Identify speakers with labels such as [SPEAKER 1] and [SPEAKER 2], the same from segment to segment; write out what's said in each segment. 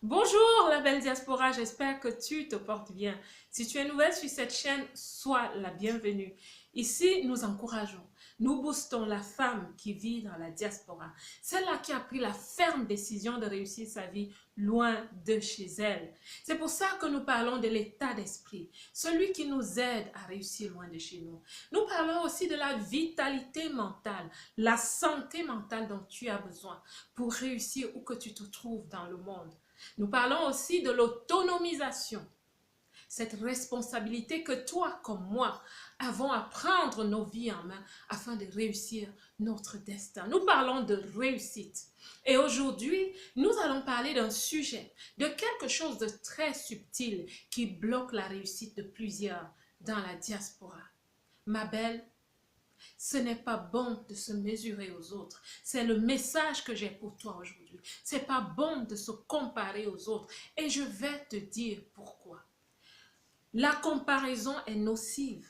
[SPEAKER 1] Bonjour la belle diaspora, j'espère que tu te portes bien. Si tu es nouvelle sur cette chaîne, sois la bienvenue. Ici, nous encourageons, nous boostons la femme qui vit dans la diaspora, celle-là qui a pris la ferme décision de réussir sa vie loin de chez elle. C'est pour ça que nous parlons de l'état d'esprit, celui qui nous aide à réussir loin de chez nous. Nous parlons aussi de la vitalité mentale, la santé mentale dont tu as besoin pour réussir où que tu te trouves dans le monde. Nous parlons aussi de l'autonomisation, cette responsabilité que toi comme moi avons à prendre nos vies en main afin de réussir notre destin. Nous parlons de réussite. Et aujourd'hui, nous allons parler d'un sujet, de quelque chose de très subtil qui bloque la réussite de plusieurs dans la diaspora. Ma belle, ce n'est pas bon de se mesurer aux autres. C'est le message que j'ai pour toi aujourd'hui. C'est pas bon de se comparer aux autres. Et je vais te dire pourquoi. La comparaison est nocive.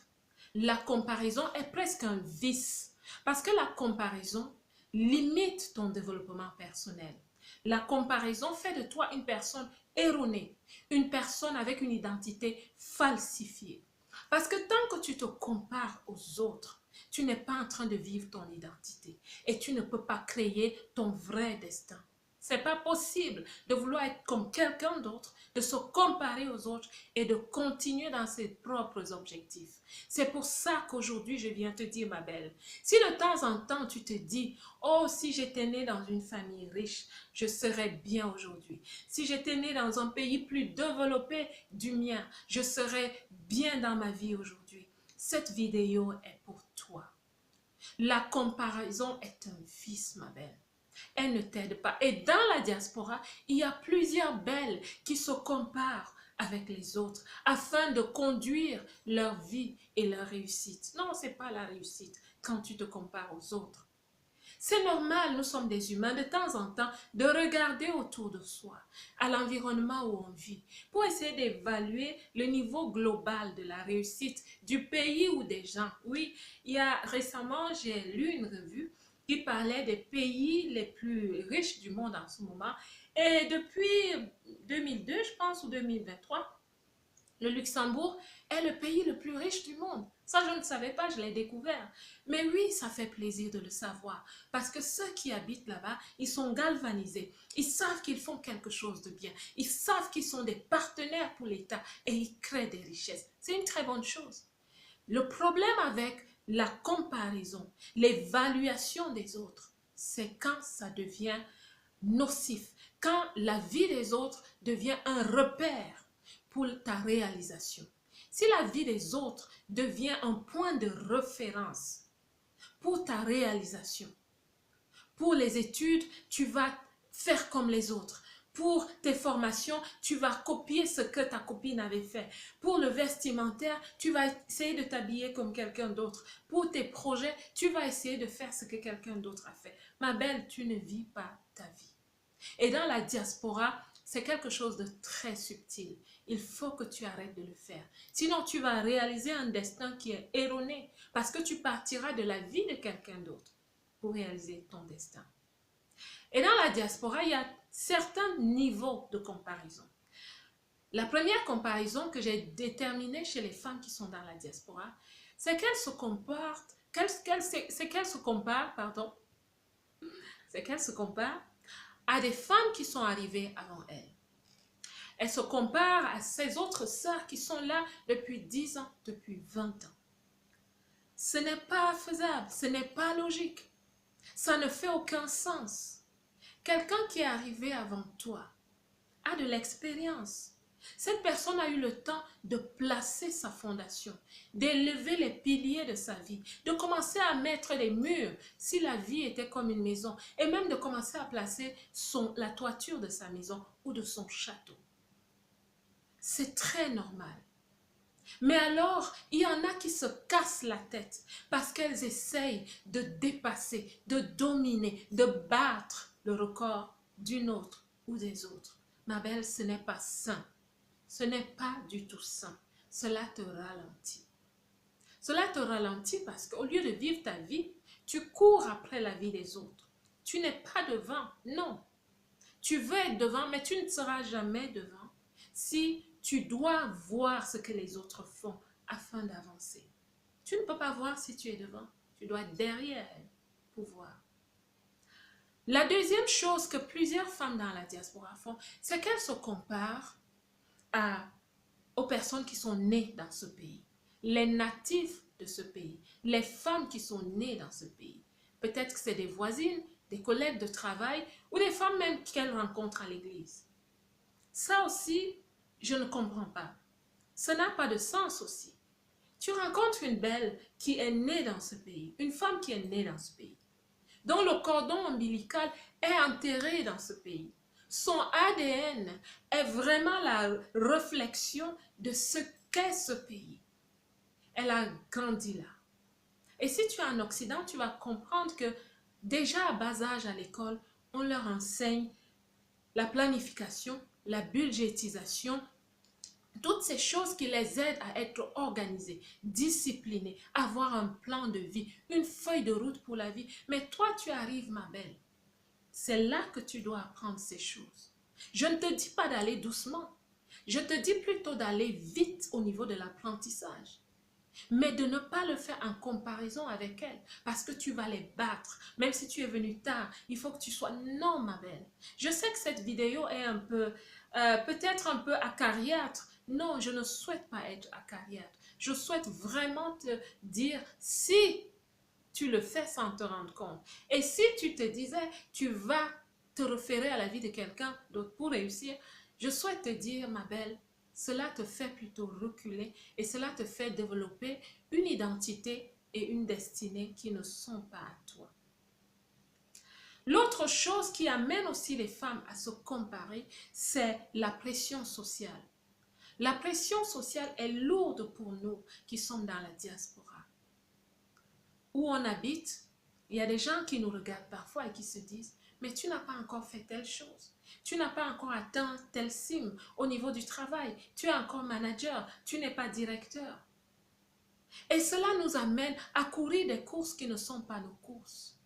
[SPEAKER 1] La comparaison est presque un vice. Parce que la comparaison limite ton développement personnel. La comparaison fait de toi une personne erronée, une personne avec une identité falsifiée. Parce que tant que tu te compares aux autres, tu n'es pas en train de vivre ton identité et tu ne peux pas créer ton vrai destin. C'est pas possible de vouloir être comme quelqu'un d'autre, de se comparer aux autres et de continuer dans ses propres objectifs. C'est pour ça qu'aujourd'hui, je viens te dire, ma belle, si de temps en temps tu te dis, oh, si j'étais née dans une famille riche, je serais bien aujourd'hui. Si j'étais née dans un pays plus développé du mien, je serais bien dans ma vie aujourd'hui. Cette vidéo est pour toi. La comparaison est un vice, ma belle. Elle ne t'aide pas. Et dans la diaspora, il y a plusieurs belles qui se comparent avec les autres afin de conduire leur vie et leur réussite. Non, ce n'est pas la réussite quand tu te compares aux autres. C'est normal, nous sommes des humains, de temps en temps, de regarder autour de soi, à l'environnement où on vit, pour essayer d'évaluer le niveau global de la réussite du pays ou des gens. Oui, récemment, j'ai lu une revue qui parlait des pays les plus riches du monde en ce moment. Et depuis 2002, je pense, ou 2023, le Luxembourg est le pays le plus riche du monde. Ça, je ne savais pas, je l'ai découvert. Mais oui, ça fait plaisir de le savoir. Parce que ceux qui habitent là-bas, ils sont galvanisés. Ils savent qu'ils font quelque chose de bien. Ils savent qu'ils sont des partenaires pour l'État et ils créent des richesses. C'est une très bonne chose. Le problème avec la comparaison, l'évaluation des autres, c'est quand ça devient nocif, quand la vie des autres devient un repère pour ta réalisation. Si la vie des autres devient un point de référence pour ta réalisation, pour les études, tu vas faire comme les autres. Pour tes formations, tu vas copier ce que ta copine avait fait. Pour le vestimentaire, tu vas essayer de t'habiller comme quelqu'un d'autre. Pour tes projets, tu vas essayer de faire ce que quelqu'un d'autre a fait. Ma belle, tu ne vis pas ta vie. Et dans la diaspora, c'est quelque chose de très subtil. Il faut que tu arrêtes de le faire. Sinon, tu vas réaliser un destin qui est erroné parce que tu partiras de la vie de quelqu'un d'autre pour réaliser ton destin. Et dans la diaspora, il y a certains niveaux de comparaison. La première comparaison que j'ai déterminée chez les femmes qui sont dans la diaspora, c'est qu'elles se comparent, c'est qu'elles se comparent à des femmes qui sont arrivées avant elles. Elles se comparent à ces autres sœurs qui sont là depuis 10 ans, depuis 20 ans. Ce n'est pas faisable, ce n'est pas logique. Ça ne fait aucun sens. Quelqu'un qui est arrivé avant toi a de l'expérience. Cette personne a eu le temps de placer sa fondation, d'élever les piliers de sa vie, de commencer à mettre les murs si la vie était comme une maison et même de commencer à placer la toiture de sa maison ou de son château. C'est très normal. Mais alors, il y en a qui se cassent la tête parce qu'elles essayent de dépasser, de dominer, de battre le record d'une autre ou des autres. Ma belle, ce n'est pas sain. Ce n'est pas du tout sain. Cela te ralentit. Cela te ralentit parce qu'au lieu de vivre ta vie, tu cours après la vie des autres. Tu n'es pas devant, non. Tu veux être devant, mais tu ne seras jamais devant si tu dois voir ce que les autres font afin d'avancer. Tu ne peux pas voir si tu es devant. Tu dois être derrière elles pour voir. La deuxième chose que plusieurs femmes dans la diaspora font, c'est qu'elles se comparent aux personnes qui sont nées dans ce pays, les natifs de ce pays, les femmes qui sont nées dans ce pays. Peut-être que c'est des voisines, des collègues de travail ou des femmes même qu'elles rencontrent à l'église. Ça aussi, je ne comprends pas. Ça n'a pas de sens aussi. Tu rencontres une belle qui est née dans ce pays, une femme qui est née dans ce pays, dont le cordon ombilical est enterré dans ce pays. Son ADN est vraiment la réflexion de ce qu'est ce pays. Elle a grandi là. Et si tu es en Occident, tu vas comprendre que déjà à bas âge à l'école, on leur enseigne la planification, la budgétisation, toutes ces choses qui les aident à être organisés, disciplinés, avoir un plan de vie, une feuille de route pour la vie. Mais toi, tu arrives, ma belle. C'est là que tu dois apprendre ces choses. Je ne te dis pas d'aller doucement. Je te dis plutôt d'aller vite au niveau de l'apprentissage. Mais de ne pas le faire en comparaison avec elles, parce que tu vas les battre. Même si tu es venu tard, il faut que tu sois... Non, ma belle. Je sais que cette vidéo est un peu, peut-être un peu acariâtre. Non, je ne souhaite pas être acariâtre. Je souhaite vraiment te dire, si tu le fais sans te rendre compte, et si tu te disais, tu vas te référer à la vie de quelqu'un d'autre pour réussir, je souhaite te dire, ma belle, cela te fait plutôt reculer et cela te fait développer une identité et une destinée qui ne sont pas à toi. L'autre chose qui amène aussi les femmes à se comparer, c'est la pression sociale. La pression sociale est lourde pour nous qui sommes dans la diaspora. Où on habite, il y a des gens qui nous regardent parfois et qui se disent « Mais tu n'as pas encore fait telle chose. Tu n'as pas encore atteint telle cime au niveau du travail. Tu es encore manager. Tu n'es pas directeur. » Et cela nous amène à courir des courses qui ne sont pas nos courses.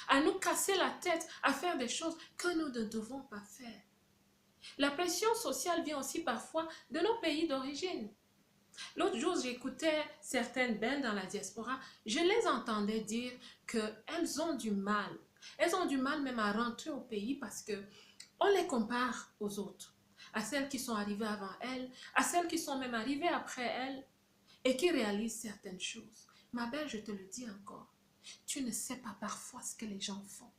[SPEAKER 1] À nous casser la tête, à faire des choses que nous ne devons pas faire. La pression sociale vient aussi parfois de nos pays d'origine. L'autre jour, j'écoutais certaines belles dans la diaspora, je les entendais dire qu'elles ont du mal. Elles ont du mal même à rentrer au pays parce qu'on les compare aux autres, à celles qui sont arrivées avant elles, à celles qui sont même arrivées après elles et qui réalisent certaines choses. Ma belle, je te le dis encore, tu ne sais pas parfois ce que les gens font.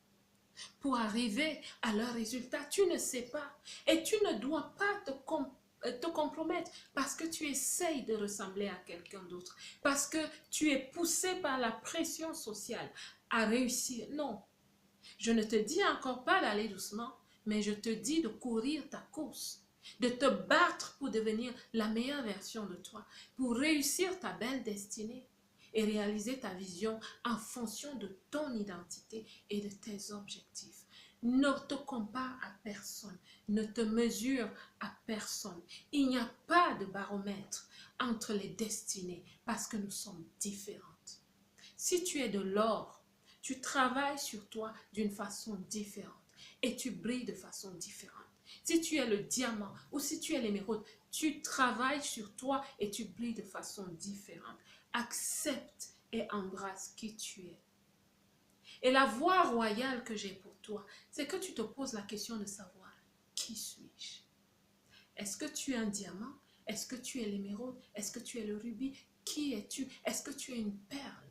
[SPEAKER 1] Pour arriver à leurs résultats, tu ne sais pas et tu ne dois pas te compromettre parce que tu essayes de ressembler à quelqu'un d'autre, parce que tu es poussé par la pression sociale à réussir. Non, je ne te dis encore pas d'aller doucement, mais je te dis de courir ta course, de te battre pour devenir la meilleure version de toi, pour réussir ta belle destinée et réaliser ta vision en fonction de ton identité et de tes objectifs. Ne te compare à personne, ne te mesure à personne. Il n'y a pas de baromètre entre les destinées parce que nous sommes différentes. Si tu es de l'or, tu travailles sur toi d'une façon différente et tu brilles de façon différente. Si tu es le diamant ou si tu es l'émeraude, tu travailles sur toi et tu brilles de façon différente. Accepte et embrasse qui tu es. Et la voie royale que j'ai pour toi, c'est que tu te poses la question de savoir qui suis-je? Est-ce que tu es un diamant? Est-ce que tu es l'émeraude? Est-ce que tu es le rubis? Qui es-tu? Est-ce que tu es une perle?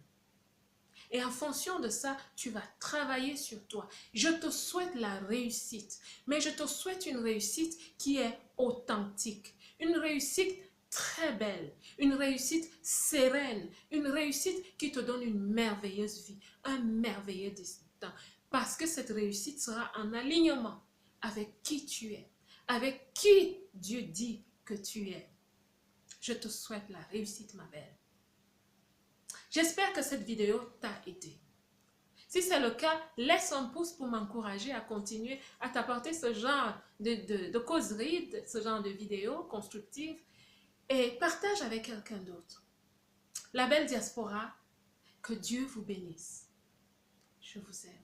[SPEAKER 1] Et en fonction de ça, tu vas travailler sur toi. Je te souhaite la réussite, mais je te souhaite une réussite qui est authentique, une réussite très belle, une réussite sereine, une réussite qui te donne une merveilleuse vie, un merveilleux destin. Parce que cette réussite sera en alignement avec qui tu es, avec qui Dieu dit que tu es. Je te souhaite la réussite, ma belle. J'espère que cette vidéo t'a aidé. Si c'est le cas, laisse un pouce pour m'encourager à continuer à t'apporter ce genre de causeries, ce genre de vidéos constructives et partage avec quelqu'un d'autre. La belle diaspora, que Dieu vous bénisse. Je vous aime.